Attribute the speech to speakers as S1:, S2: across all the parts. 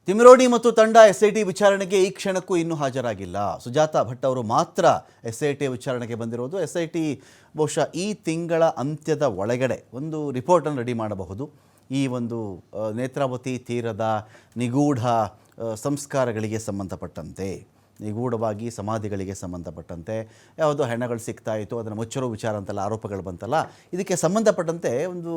S1: ತಿಮಿರೋಡಿ ಮತ್ತು ತಂಡ ಎಸ್ಐಟಿ ವಿಚಾರಣೆಗೆ ಈ ಕ್ಷಣಕ್ಕೂ ಇನ್ನೂ ಹಾಜರಾಗಿಲ್ಲ. ಸುಜಾತಾ ಭಟ್ ಅವರು ಮಾತ್ರ ಎಸ್ಐಟಿ ವಿಚಾರಣೆಗೆ ಬಂದಿರೋದು. ಎಸ್ಐಟಿ ಬಹುಶಃ ಈ ತಿಂಗಳ ಅಂತ್ಯದ ಒಳಗಡೆ ಒಂದು ರಿಪೋರ್ಟನ್ನು ರೆಡಿ ಮಾಡಬಹುದು. ಈ ಒಂದು ನೇತ್ರಾವತಿ ತೀರದ ನಿಗೂಢ ಸಂಸ್ಕಾರಗಳಿಗೆ ಸಂಬಂಧಪಟ್ಟಂತೆ, ನಿಗೂಢವಾಗಿ ಸಮಾಧಿಗಳಿಗೆ ಸಂಬಂಧಪಟ್ಟಂತೆ ಯಾವುದೋ ಹೆಣಗಳು ಸಿಗ್ತಾ ಇತ್ತು, ಅದನ್ನು ಮುಚ್ಚರೋ ವಿಚಾರ ಅಂತೆಲ್ಲ ಆರೋಪಗಳು ಬಂತಲ್ಲ, ಇದಕ್ಕೆ ಸಂಬಂಧಪಟ್ಟಂತೆ ಒಂದು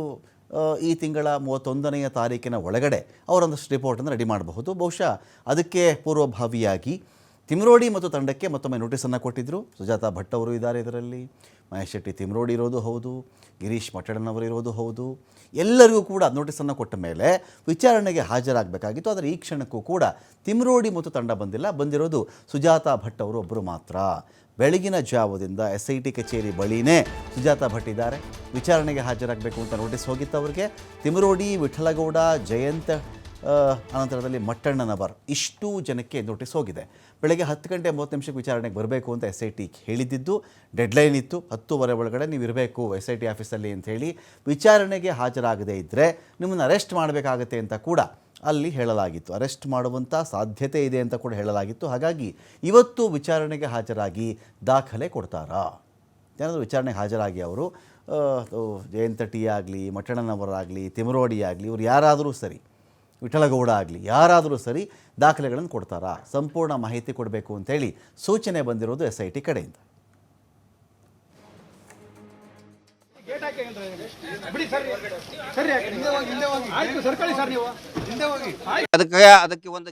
S1: ಈ ತಿಂಗಳ 31ನೇ ತಾರೀಕಿನ ಒಳಗಡೆ ಅವರೊಂದಷ್ಟು ರಿಪೋರ್ಟನ್ನು ರೆಡಿ ಮಾಡಬಹುದು. ಬಹುಶಃ ಅದಕ್ಕೆ ಪೂರ್ವಭಾವಿಯಾಗಿ ತಿಮಿರೋಡಿ ಮತ್ತು ತಂಡಕ್ಕೆ ಮತ್ತೊಮ್ಮೆ ನೋಟಿಸನ್ನು ಕೊಟ್ಟಿದ್ದರು. ಸುಜಾತಾ ಭಟ್ ಅವರು ಇದ್ದಾರೆ ಇದರಲ್ಲಿ, ಮಹೇಶ್ ಶೆಟ್ಟಿ ತಿಮಿರೋಡಿ ಇರೋದು ಹೌದು, ಗಿರೀಶ್ ಮಠಣ್ಣನವರು ಇರೋದು ಹೌದು. ಎಲ್ಲರಿಗೂ ಕೂಡ ನೋಟಿಸನ್ನು ಕೊಟ್ಟ ಮೇಲೆ ವಿಚಾರಣೆಗೆ ಹಾಜರಾಗಬೇಕಾಗಿತ್ತು. ಆದರೆ ಈ ಕ್ಷಣಕ್ಕೂ ಕೂಡ ತಿಮಿರೋಡಿ ಮತ್ತು ತಂಡ ಬಂದಿಲ್ಲ. ಬಂದಿರೋದು ಸುಜಾತಾ ಭಟ್ ಅವರು ಒಬ್ಬರು ಮಾತ್ರ. ಬೆಳಗಿನ ಜಾವದಿಂದ SIT ಕಚೇರಿ ಬಳಿನೇ ಸುಜಾತಾ ಭಟ್ ಇದ್ದಾರೆ. ವಿಚಾರಣೆಗೆ ಹಾಜರಾಗಬೇಕು ಅಂತ ನೋಟಿಸ್ ಹೋಗಿತ್ತು ಅವರಿಗೆ. ತಿಮಿರೋಡಿ, ವಿಠಲಗೌಡ, ಜಯಂತ್, ಅನಂತರದಲ್ಲಿ ಮಟ್ಟಣ್ಣನವರ್, ಇಷ್ಟೂ ಜನಕ್ಕೆ ನೋಟಿಸ್ ಹೋಗಿದೆ. ಬೆಳಗ್ಗೆ 10:30 ವಿಚಾರಣೆಗೆ ಬರಬೇಕು ಅಂತ SIT ಹೇಳಿದ್ದು. ಡೆಡ್ಲೈನ್ ಇತ್ತು, 10:15 ಒಳಗಡೆ ನೀವು ಇರಬೇಕು SIT ಆಫೀಸಲ್ಲಿ ಅಂತ ಹೇಳಿ. ವಿಚಾರಣೆಗೆ ಹಾಜರಾಗದೇ ಇದ್ದರೆ ನಿಮ್ಮನ್ನು ಅರೆಸ್ಟ್ ಮಾಡಬೇಕಾಗತ್ತೆ ಅಂತ ಕೂಡ ಅಲ್ಲಿ ಹೇಳಲಾಗಿತ್ತು. ಅರೆಸ್ಟ್ ಮಾಡುವಂಥ ಸಾಧ್ಯತೆ ಇದೆ ಅಂತ ಕೂಡ ಹೇಳಲಾಗಿತ್ತು. ಹಾಗಾಗಿ ಇವತ್ತು ವಿಚಾರಣೆಗೆ ಹಾಜರಾಗಿ ದಾಖಲೆ ಕೊಡ್ತಾರಾ? ಏನಾದರೂ ವಿಚಾರಣೆಗೆ ಹಾಜರಾಗಿ ಅವರು ಜಯಂತ ಟಿ ಆಗಲಿ, ಮಟ್ಟಣ್ಣನವರಾಗಲಿ, ತಿಮಿರೋಡಿ ಆಗಲಿ, ಇವರು ಯಾರಾದರೂ ಸರಿ, ವಿಠಲಗೌಡ ಆಗಲಿ, ಯಾರಾದರೂ ಸರಿ ದಾಖಲೆಗಳನ್ನು ಕೊಡ್ತಾರಾ? ಸಂಪೂರ್ಣ ಮಾಹಿತಿ ಕೊಡಬೇಕು ಅಂತೇಳಿ ಸೂಚನೆ ಬಂದಿರೋದು SIT ಕಡೆಯಿಂದ.
S2: ಅದಕ್ಕೆ ಒಂದು